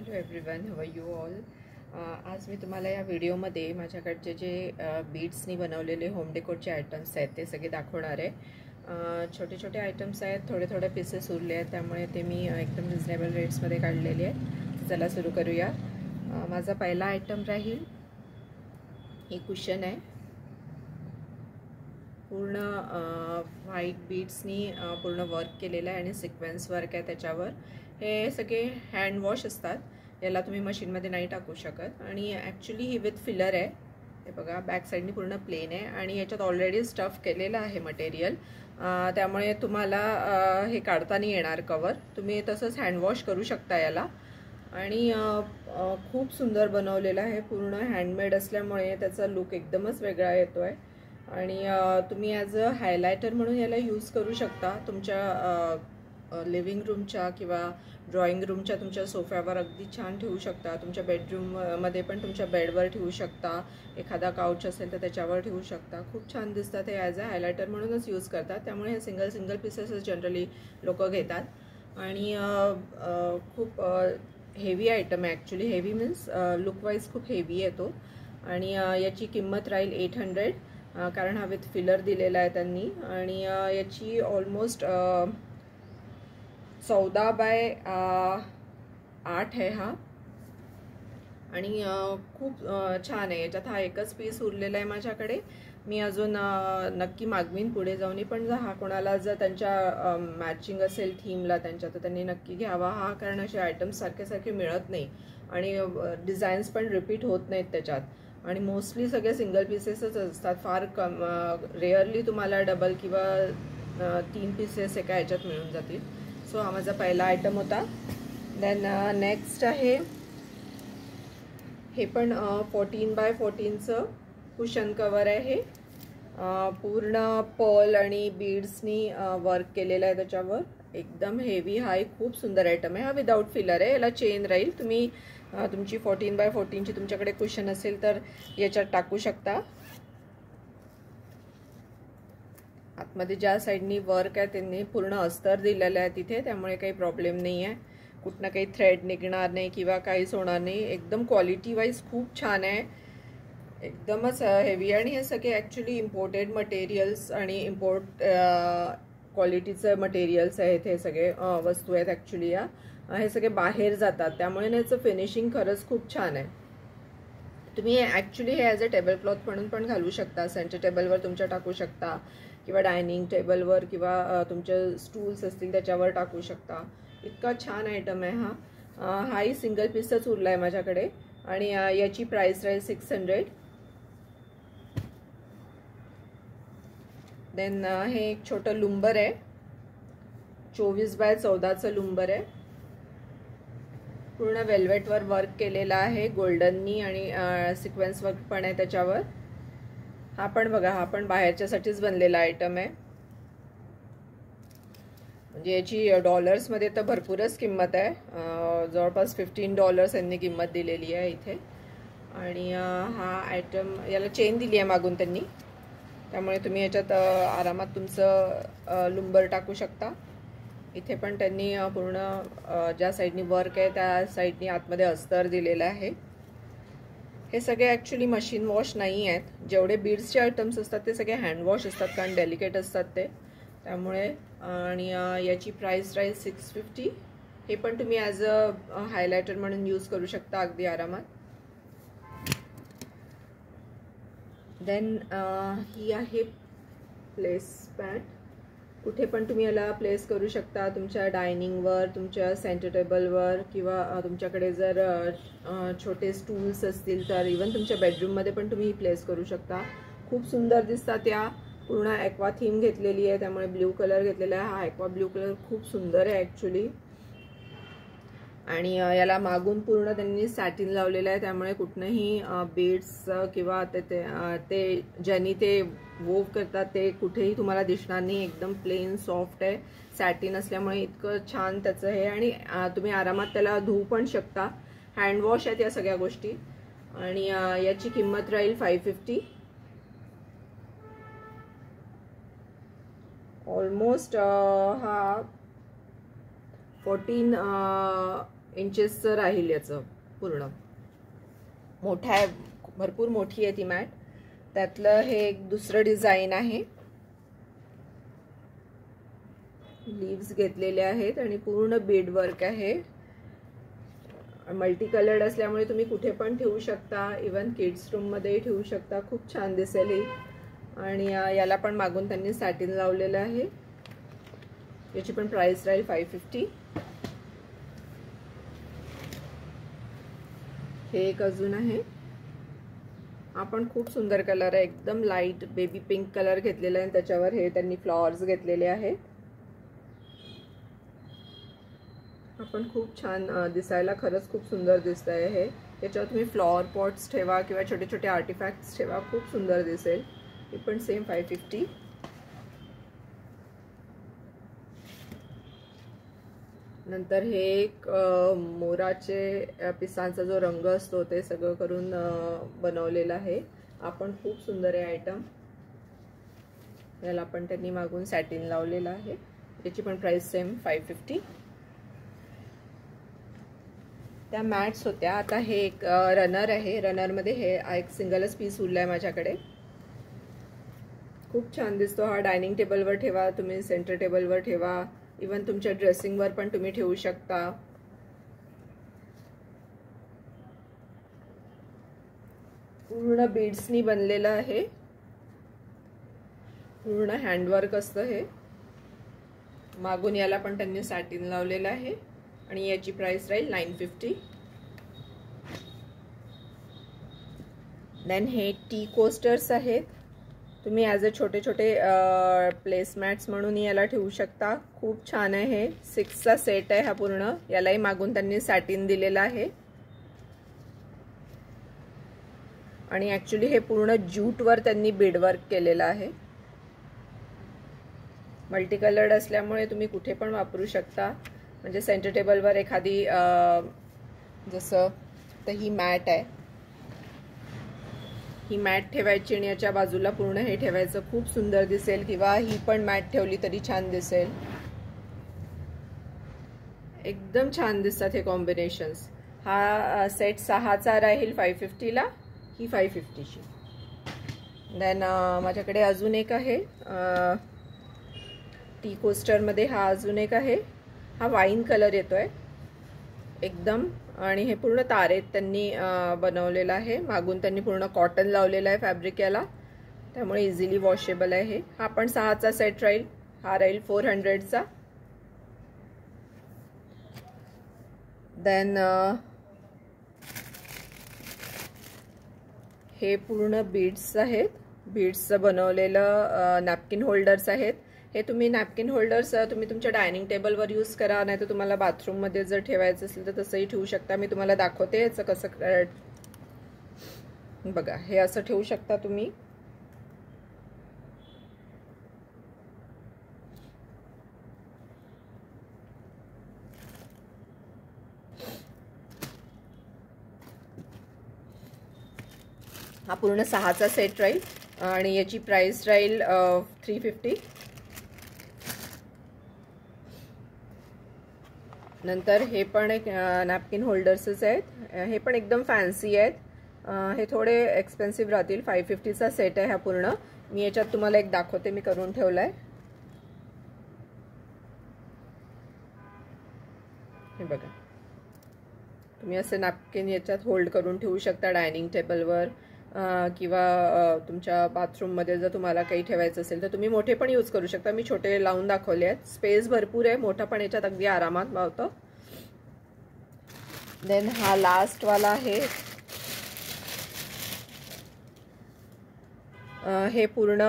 Hello everyone, how are you all. आज मी तुम्हाला या व्हिडिओमध्ये माझ्याकडचे जे बीड्सनी बनवलेले होम डेकोरचे आयटम्स आहेत ते सगळे दाखवणार आहे. छोटे छोटे आयटम्स आहेत, थोडे थोडे पीसेस उरले आहेत, त्यामुळे ते मी एकदम रिजनेबल रेट्समध्ये काढलेले आहेत. चला सुरू करूया. माझा पहिला आयटम राहील ही कुशन आहे. पूर्ण व्हाईट बीड्सनी पूर्ण वर्क केलेलं आहे आणि सिक्वेन्स वर्क आहे त्याच्यावर. हे सगळे हँड वॉश असतात, याला तुम्ही मशीनमध्ये नाही टाकू शकत. आणि ॲक्च्युली ही विथ फिलर आहे. हे बघा, बॅक साईडनी पूर्ण प्लेन आहे आणि याच्यात ऑलरेडी स्टफ केलेलं आहे मटेरियल, त्यामुळे तुम्हाला हे काढता नाही येणार कवर. तुम्ही तसंच हँडवॉश करू शकता याला. आणि खूप सुंदर बनवलेलं आहे, पूर्ण हँडमेड असल्यामुळे त्याचा लुक एकदमच वेगळा येतो आहे. आणि तुम्ही ॲज अ हायलायटर म्हणून याला यूज करू शकता. तुमच्या लिव्हिंग रूमच्या किंवा ड्रॉइंग रूमच्या तुमच्या सोफ्यावर अगदी छान ठेवू शकता. तुमच्या बेडरूममध्ये पण तुमच्या बेडवर ठेवू शकता. एखादा काउच असेल तर त्याच्यावर ठेवू शकता. खूप छान दिसतात. हे ॲज अ हायलायटर म्हणूनच यूज करतात, त्यामुळे हे सिंगल पीसेसच जनरली लोक घेतात. आणि खूप हेवी आयटम आहे. ॲक्च्युली हेवी मीन्स लुकवाईज खूप हेवी येतो. आणि याची किंमत राहील 800, कारण हा विथ फिलर दिलेला आहे त्यांनी. आणि याची ऑलमोस्ट 14 बाय 8 आहे हा. आणि खूप छान आहे. याच्यात हा एकच पीस उरलेला आहे माझ्याकडे. मी अजून नक्की मागवीन पुढे जाऊन. पण हा कोणाला जर त्यांच्या मॅचिंग असेल थीमला त्यांच्या, तर त्यांनी नक्की घ्यावा हा, कारण असे आयटम्स सारखे मिळत नाही आणि डिझाईन्स पण रिपीट होत नाहीत त्याच्यात. आणि मोस्टली सगळे सिंगल पीसेसच असतात. फार रेअरली तुम्हाला डबल किंवा 3 पीसेस एका ह्याच्यात मिळून जातील. सो हा माझा पहिला आयटम होता. देन नेक्स्ट आहे हे पण 14 बाय 14चं कुशन कवर आहे. हे पूर्ण पर्ल आणि बीड्सनी वर्क केलेलं आहे त्याच्यावर. एकदम हेवी हा एक खूप सुंदर आयटम आहे. हा विदाऊट फिलर आहे, याला चेन राहील. तुम्ही तुमची 14 बाय 14ची तुमच्याकडे कुशन असेल तर याच्यात टाकू शकता. आतमध्ये ज्या साईडनी वर्क आहे त्यांनी पूर्ण अस्तर दिलेलं आहे तिथे, त्यामुळे काही प्रॉब्लेम नाही आहे. कुठनं काही थ्रेड निघणार नाही किंवा काहीच होणार नाही. एकदम क्वालिटी वाईज खूप छान आहे, एकदमच हेवी. आणि हे सगळे ॲक्च्युली इम्पोर्टेड मटेरियल्स आणि इम्पोर्ट क्वालिटीचं मटेरियल्स आहेत. हे सगळे वस्तू आहेत ॲक्च्युली या. हे सगळे बाहेर जातात, त्यामुळे याचं फिनिशिंग खरंच खूप छान आहे. तुम्ही ॲक्च्युली हे ॲज अ टेबल क्लॉथ म्हणून पण घालू शकता. सेंटर टेबलवर तुमच्या टाकू शकता किंवा डायनिंग टेबलवर किंवा तुमचे स्टूल्स असतील त्याच्यावर टाकू शकता. इतका छान आयटम आहे हा. हाही सिंगल पीसच उरला आहे माझ्याकडे. आणि याची प्राइस राहील 600. देन हे एक छोटं लुंबर आहे. 24 बाय 14चं लुंबर आहे. पूर्ण वेल्वेटवर वर्क केलेला आहे गोल्डननी आणि सिक्वेन्स वर्क पण आहे त्याच्यावर. हा पण बघा, हा पण बाहेरच्यासाठीच बनलेला आयटम आहे. म्हणजे याची डॉलर्समध्ये तर भरपूरच किंमत आहे. जवळपास $15 यांनी किंमत दिलेली आहे इथे. आणि हा आयटम, याला चेन दिली आहे मागून त्यांनी, त्यामुळे तुम्ही याच्यात आरामात तुमचं लुंबर टाकू शकता. इथे पण त्यांनी पूर्ण ज्या साईडनी वर्क आहे त्या साईडनी आतमध्ये अस्तर दिलेलं आहे. हे सगळे ॲक्च्युली मशीन वॉश नाही आहेत. जेवढे बीड्सचे आयटम्स असतात ते सगळे हँडवॉश असतात, कारण डेलिकेट असतात ते, त्यामुळे. आणि याची प्राइस राहील 650. हे पण तुम्ही ॲज अ हायलायटर म्हणून यूज करू शकता अगदी आरामात. देन ही आहे प्लेस पॅड. कुठे पण तुम्ही याला प्लेस करू शकता, तुमच्या डायनिंगवर, तुमच्या सेंटर टेबलवर, किंवा तुमच्याकडे जर छोटे स्टूल्स असतील तर इवन तुमच्या बेडरूममध्ये पण तुम्ही प्लेस करू शकता. खूप सुंदर दिसतात. या पूर्ण ॲक्वा थीम घेतलेली आहे, त्यामुळे ब्ल्यू कलर घेतलेला आहे. हा ॲक्वा ब्ल्यू कलर खूप सुंदर आहे ॲक्च्युली. आणि याला मागून पूर्ण त्यांनी सॅटिन लावलेलं आहे, त्यामुळे कुठनंही बीड्स किंवा ते ज्यांनी ते वोव करतात ते कुठेही तुम्हाला दिसणार नाही. एकदम प्लेन सॉफ्ट आहे, सॅटिन असल्यामुळे इतकं छान त्याचं हे. आणि तुम्ही आरामात त्याला धुवू पण शकता. हँडवॉश आहेत या सगळ्या गोष्टी. आणि याची किंमत राहील 550. ऑलमोस्ट हा 14 इंचेसचं राहील याचं पूर्ण. मोठा आहे, भरपूर मोठी आहे ती मॅट. त्यातलं हे एक दुसरं डिझाईन आहे. लीव्स घेतलेले आहेत आणि पूर्ण बीड वर्क आहे. मल्टी कलर्ड असल्यामुळे तुम्ही कुठे पण ठेवू शकता, इवन किड्स रूम मध्ये ठेवू शकता. खूप छान दिसेल ही. आणि याला पण मागून त्यांनी सॅटिन लावलेलं आहे. याची पण प्राइस राहील 550. हे एक अजून आहे. आपण खूप सुंदर कलर आहे, एकदम लाईट बेबी पिंक कलर घेतलेला आहे. त्याच्यावर हे त्यांनी फ्लॉवर्स घेतलेले आहेत. आपण खूप छान दिसायला खरंच खूप सुंदर दिसत आहे हे. याच्यावर तुम्ही फ्लॉवर पॉट्स ठेवा किंवा छोटे छोटे आर्टिफॅक्ट्स ठेवा, खूप सुंदर दिसेल. हे पण सेम 550. नंतर हे एक मोराचे पिसांचा जो रंग असतो ते सगळं करून बनवलेलं आहे. आपण खूप सुंदर आहे आयटम. याला पण त्यांनी मागून सॅटिन लावलेलं आहे. याची पण प्राइस सेम 550. त्या मॅट्स होत्या. आता हे एक रनर आहे. रनरमध्ये हे एक सिंगलच पीस उरला आहे माझ्याकडे. खूप छान दिसतो हा. डायनिंग टेबलवर ठेवा तुम्ही, सेंटर टेबलवर ठेवा, इवन तुमच्या ड्रेसिंगवर पण तुम्ही ठेवू शकता. पूर्ण बीड्सनी बनलेलं आहे. पूर्ण हँडवर्क असतं हे. मागून याला पण त्यांनी सॅटिन लावलेलं आहे आणि याची प्राइस राहील 950. देन हे टी कोस्टर्स आहेत. तुम्ही ॲज अ छोटे छोटे प्लेसमॅट्स म्हणून याला ठेवू शकता. खूप छान आहे हे. 6चा सेट आहे हा पूर्ण. यालाही मागून त्यांनी सॅटिन दिलेला आहे. आणि ॲक्च्युली हे पूर्ण ज्यूटवर त्यांनी बीडवर्क केलेलं आहे. मल्टी कलर्ड असल्यामुळे तुम्ही कुठे पण वापरू शकता. म्हणजे सेंटर टेबलवर एखादी जसं तर ही मॅट आहे, ही मॅट ठेवायची आणि याच्या बाजूला पूर्ण हे ठेवायचं. खूप सुंदर दिसेल. किंवा ही पण मॅट ठेवली तरी छान दिसेल. एकदम छान दिसतात हे कॉम्बिनेशन्स. हा सेट 6चा राहील 550ला, ही 550ची. देन माझ्याकडे अजून एक आहे टी कोस्टरमध्ये. हा अजून एक आहे. हा वाईन कलर येतोय एकदम. आणि हे पूर्ण तारेत त्यांनी बनवलेलं आहे. मागून त्यांनी पूर्ण कॉटन लावलेलं आहे फॅब्रिक याला, त्यामुळे इझिली वॉशेबल आहे हे. हा पण 6चा सेट राहील. हा राहील 400चा. देन हे पूर्ण बीड्स आहेत. बीड्सचं बनवलेलं नॅपकिन होल्डर्स आहेत. हे तुम्ही नॅपकिन होल्डर्स तुम्ही तुमच्या डायनिंग टेबलवर यूज करा, नाही तर तुम्हाला बाथरूममध्ये जर ठेवायचं असेल तर तसंही ठेवू शकता. मी तुम्हाला दाखवते याचं कसं. बघा, हे असं ठेवू शकता तुम्ही. हा पूर्ण 6चा सेट राहील आणि याची प्राइस राहील 350. नंतर हे पण एक नॅपकिन होल्डर्सच आहेत. हे पण एकदम फॅन्सी आहेत. हे थोडे एक्सपेन्सिव्ह राहतील. 550चा सेट आहे हा पूर्ण. मी याच्यात तुम्हाला एक दाखवते, मी करून ठेवलाय. हे बघा, तुम्ही असे नॅपकिन याच्यात होल्ड करून ठेवू शकता डायनिंग टेबलवर किंवा तुमच्या बाथरूममध्ये जर तुम्हाला काही ठेवायचं असेल तर तुम्ही मोठे पण यूज करू शकता. मी छोटे लावून दाखवले आहेत. स्पेस भरपूर आहे, मोठा पण याच्यात अगदी आरामात मावतं. देन हा लास्ट वाला आहे. हे पूर्ण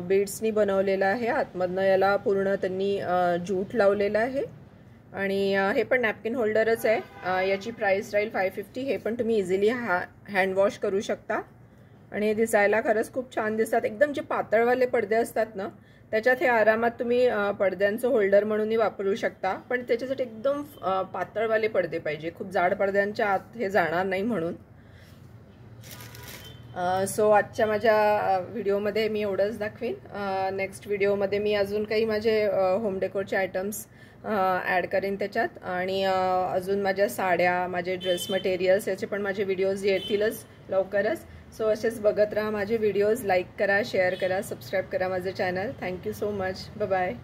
बीड्सनी बनवलेलं आहे. आतमधनं याला पूर्ण त्यांनी जूट लावलेलं आहे. आणि हे पण नॅपकिन होल्डरच आहे. याची प्राइस राहील 550. हे पण तुम्ही इझिली हँड वॉश करू शकता. आणि हे दिसायला खरंच खूप छान दिसतात. एकदम जे पातळवाले पडदे असतात ना, त्याच्यात हे आरामात तुम्ही पडद्यांचं होल्डर म्हणूनही वापरू शकता. पण त्याच्यासाठी एकदम पातळवाले पडदे पाहिजे. खूप जाड पडद्यांच्या आत हे जाणार नाही म्हणून. सो आजच्या माझ्या व्हिडिओमध्ये मी एवढंच दाखवीन. नेक्स्ट व्हिडिओमध्ये मी अजून काही माझे होम डेकोरचे आयटम्स ॲड करेन त्याच्यात. आणि अजून माझ्या साड्या, माझे ड्रेस मटेरियल्स याचे पण माझे व्हिडिओज येतीलच लवकरच. सो असेच बघत राहा माझे व्हिडिओज. लाईक करा, शेअर करा, सबस्क्राईब करा माझं channel. Thank you so much. Bye.